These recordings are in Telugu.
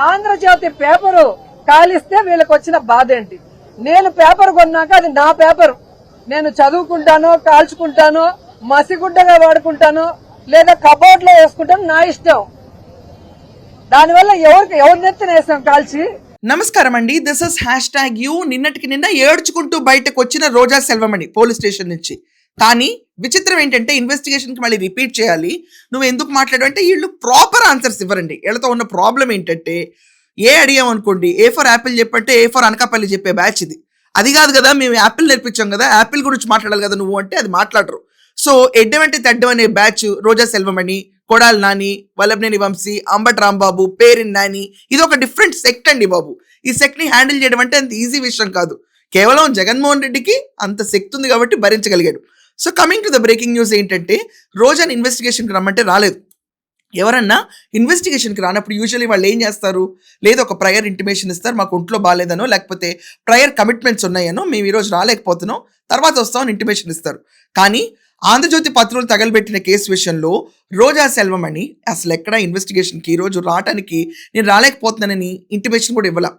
ఆంధ్రజ్యోతి పేపరు కాలిస్తే వీళ్ళకి వచ్చిన బాధ ఏంటి? నేను పేపర్ కొన్నాక అది నా పేపర్, నేను చదువుకుంటానో కాల్చుకుంటానో మసిగుడ్డగా వాడుకుంటానో లేదా కబోర్డ్ లో వేసుకుంటానో నా ఇష్టం. దానివల్ల ఎవరి నెత్తిన వేసాం కాల్చి. నమస్కారం అండి, దిస్ ఇస్ #యూ. నిన్నటికి నిన్న ఏడ్చుకుంటూ బయటకు వచ్చిన రోజా సెల్వమణి పోలీస్ స్టేషన్ నుంచి. కానీ విచిత్రం ఏంటంటే ఇన్వెస్టిగేషన్ కి మళ్ళీ రిపీట్ చేయాలి. నువ్వు ఎందుకు మాట్లాడంటే వీళ్ళు ప్రాపర్ ఆన్సర్స్ ఇవ్వరండి. వీళ్ళతో ఉన్న ప్రాబ్లం ఏంటంటే ఏ అడిగాం అనుకోండి, ఏ ఫర్ యాపిల్ చెప్పంటే ఏ ఫర్ అనకాపల్లి చెప్పే బ్యాచ్ ఇది. అది కాదు కదా, మేము యాపిల్ నేర్పించాం కదా, యాపిల్ గురించి మాట్లాడాలి కదా నువ్వు అంటే అది మాట్లాడరు. సో ఎడ్డం అంటే తెడ్డం అనే బ్యాచ్ రోజా సెల్వమణి, కొడాలి నాని, వల్లభనేని వంశీ, అంబటి రాంబాబు, పేరిన్ నాని, ఇది ఒక డిఫరెంట్ సెక్ట్ అండి బాబు. ఈ సెక్ట్ ని హ్యాండిల్ చేయడం అంటే అంత ఈజీ విషయం కాదు. కేవలం జగన్మోహన్ రెడ్డికి అంత శక్తి ఉంది కాబట్టి భరించగలిగాడు. So coming to the breaking news ఏంటంటే, రోజాని ఇన్వెస్టిగేషన్కి రమ్మంటే రాలేదు. ఎవరన్నా ఇన్వెస్టిగేషన్కి రానప్పుడు యూజువల్లీ వాళ్ళు ఏం చేస్తారు, లేదా ఒక ప్రయర్ ఇంటిమేషన్ ఇస్తారు, మాకు ఒంట్లో బాగాలేదనో లేకపోతే ప్రయర్ కమిట్మెంట్స్ ఉన్నాయనో మేము ఈరోజు రాలేకపోతున్నాం తర్వాత వస్తామని ఇంటిమేషన్ ఇస్తారు. కానీ ఆంధ్రజ్యోతి పత్రులు తగలబెట్టిన కేసు విషయంలో రోజా సెల్వమణి అసలు ఎక్కడ ఇన్వెస్టిగేషన్కి ఈరోజు రావడానికి నేను రాలేకపోతున్నానని ఇంటిమేషన్ కూడా ఇవ్వాల.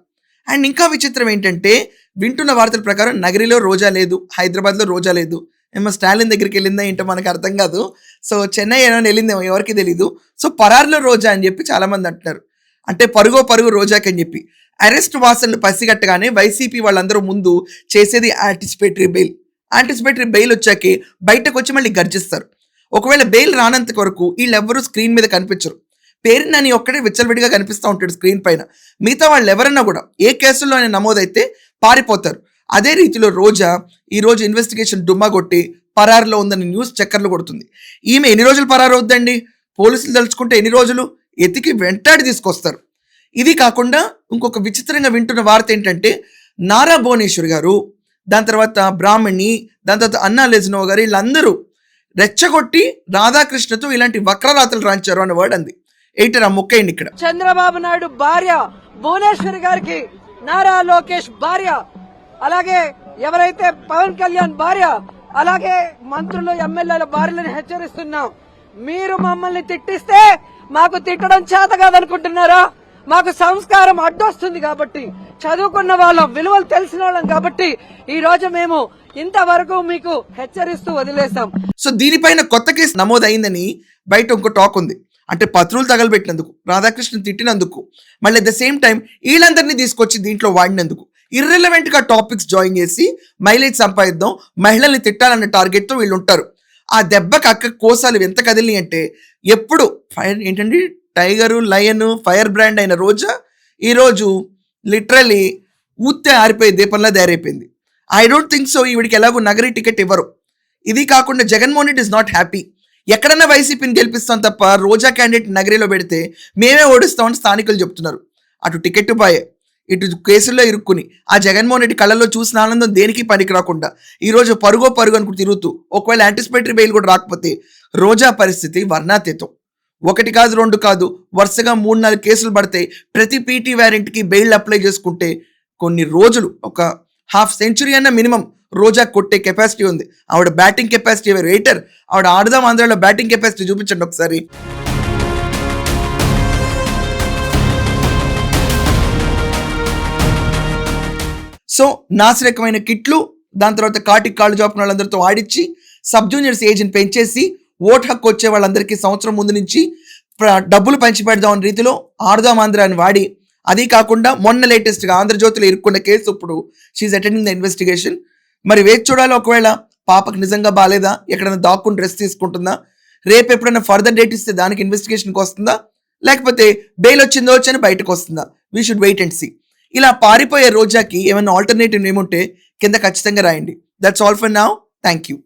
అండ్ ఇంకా విచిత్రం ఏంటంటే, వింటున్న వార్తల ప్రకారం నగరిలో రోజా లేదు, హైదరాబాద్లో రోజా లేదు. ఏమో స్టాలిన్ దగ్గరికి వెళ్ళిందా ఏంటో మనకు అర్థం కాదు. సో చెన్నై ఏమో వెళ్ళిందేమో ఎవరికి తెలీదు. సో పరార్లో రోజా అని చెప్పి చాలా మంది అంటున్నారు. అంటే పరుగు రోజాకి అని చెప్పి. అరెస్ట్ వాసనలు పసిగట్టగానే వైసీపీ వాళ్ళందరూ ముందు చేసేది యాంటిసిపేటరీ బెయిల్ వచ్చాకే బయటకు వచ్చి మళ్ళీ గర్జిస్తారు. ఒకవేళ బెయిల్ రానంత వరకు వీళ్ళెవ్వరూ స్క్రీన్ మీద కనిపించరు. పేరుని నన్ను ఒక్కడే విచ్చలవిడిగా కనిపిస్తూ ఉంటాడు స్క్రీన్ పైన. మిగతా వాళ్ళు ఎవరన్నా కూడా ఏ కేసుల్లో నమోదైతే పారిపోతారు. అదే రీతిలో రోజా ఈరోజు ఇన్వెస్టిగేషన్ డుమ్మా కొట్టి పరారులో ఉందని న్యూస్ చక్కర్లు కొడుతుంది. ఈమె ఎన్ని రోజులు పరారు అవుద్దండి? పోలీసులు తలుచుకుంటే ఎన్ని రోజులు ఎతికి వెంటాడి తీసుకొస్తారు. ఇది కాకుండా ఇంకొక విచిత్రంగా వింటున్న వార్త ఏంటంటే, నారా భువనేశ్వర్ గారు, దాని తర్వాత బ్రాహ్మణి, దాని తర్వాత అన్నా లెజ్నో గారు, వీళ్ళందరూ రెచ్చగొట్టి రాధాకృష్ణతో ఇలాంటి వక్రరాతలు రాంచారు అన్న వర్డ్ అంది. ఎయిటర్ ఆ మొక్కైంది ఇక్కడ. చంద్రబాబు నాయుడు భార్య భువనేశ్వర్ గారికి నారా లోకేష్ భార్య, అలాగే ఎవరైతే పవన్ కళ్యాణ్ భార్య, అలాగే మంత్రులు ఎమ్మెల్యేల భార్యలను హెచ్చరిస్తున్నాం. మీరు మమ్మల్ని తిట్టిస్తే మాకు తిట్టడం చేత కాదనుకుంటున్నారా? మాకు సంస్కారం అడ్డొస్తుంది కాబట్టి, చదువుకున్న వాళ్ళం, విలువలు తెలిసిన వాళ్ళం కాబట్టి ఈ రోజు మేము ఇంతవరకు మీకు హెచ్చరిస్తూ వదిలేసాం. సో దీనిపైన కొత్త కేసు నమోదైందని బయట ఇంకో టాక్ ఉంది. అంటే పత్రులు తగలబెట్టినందుకు, రాధాకృష్ణ తిట్టినందుకు, మళ్ళీ అట్ ద సేమ్ టైం వీళ్ళందరినీ తీసుకొచ్చి దీంట్లో వాడినందుకు ఇర్రెలవెంట్ గా టాపిక్స్ జాయిన్ చేసి మైలేజ్ సంపాదిద్దాం, మహిళల్ని తిట్టాలన్న టార్గెట్ తో వీళ్ళు ఉంటారు. ఆ దెబ్బకి అక్క కోసాలు ఎంత కదిలి అంటే, ఎప్పుడు ఫైర్ ఏంటండి టైగరు, లయన్, ఫైర్ బ్రాండ్ అయిన రోజా ఈరోజు లిటరలీ ఊత్తే ఆరిపోయే దీపంలా తయారైపోయింది. ఐ డోంట్ థింక్ సో ఈవిడికి ఎలాగో నగరి టికెట్ ఇవ్వరు. ఇది కాకుండా Jaganmohan Reddy is not happy. ఎక్కడన్నా వైసీపీని గెలిపిస్తాం తప్ప రోజా క్యాండిడేట్ నగరిలో పెడితే మేమే ఓడిస్తామని స్థానికులు చెప్తున్నారు. అటు టికెట్ బాయే, ఇటు కేసుల్లో ఇరుక్కుని ఆ జగన్మోహన్ రెడ్డి కళ్ళల్లో చూసిన ఆనందం దేనికి పనికి రాకుండా ఈరోజు పరుగు అనుకుని తిరుగుతూ, ఒకవేళ యాంటిసిపేటరీ బెయిల్ కూడా రాకపోతే రోజా పరిస్థితి వర్ణాతీతం. 1 కాదు 2 కాదు, వరుసగా 3-4 కేసులు పడతాయి. ప్రతి పీటీ వ్యారెంట్కి బెయిల్ అప్లై చేసుకుంటే కొన్ని రోజులు, ఒక ½ సెంచురీ అన్న మినిమం రోజా కొట్టే కెపాసిటీ ఉంది. ఆవిడ బ్యాటింగ్ కెపాసిటీ రేటర్, ఆవిడ ఆడదాం ఆంధ్రాలో బ్యాటింగ్ కెపాసిటీ చూపించండి ఒకసారి. సో నాసిరకమైన కిట్లు, దాని తర్వాత కాటికి కాళ్ళు జాపున వాళ్ళందరితో ఆడిచ్చి సబ్ జూనియర్స్ ఏజ్ని పెంచేసి ఓట్ హక్కు వచ్చే వాళ్ళందరికీ సంవత్సరం ముందు నుంచి డబ్బులు పంచిపెడదాం రీతిలో ఆడదాం ఆంధ్ర అని వాడి, అది కాకుండా మొన్న లేటెస్ట్గా ఆంధ్రజ్యోతిలో ఇరుక్కున్న కేసు ఇప్పుడు షీఈ్ అటెండింగ్ ద ఇన్వెస్టిగేషన్. మరి వేచి చూడాలి, ఒకవేళ పాపకు నిజంగా బాగాలేదా, ఎక్కడైనా దాక్కుని డ్రెస్ తీసుకుంటుందా, రేపు ఎప్పుడైనా ఫర్దర్ డేట్ ఇస్తే దానికి ఇన్వెస్టిగేషన్కి వస్తుందా, లేకపోతే బెయిల్ వచ్చిందో వచ్చని బయటకు వస్తుందా? We should wait and see. ఇలా పారిపోయే రోజాకి ఏమైనా ఆల్టర్నేటివ్ ఏముంటే కింద ఖచ్చితంగా రాయండి. That's all for now. Thank you.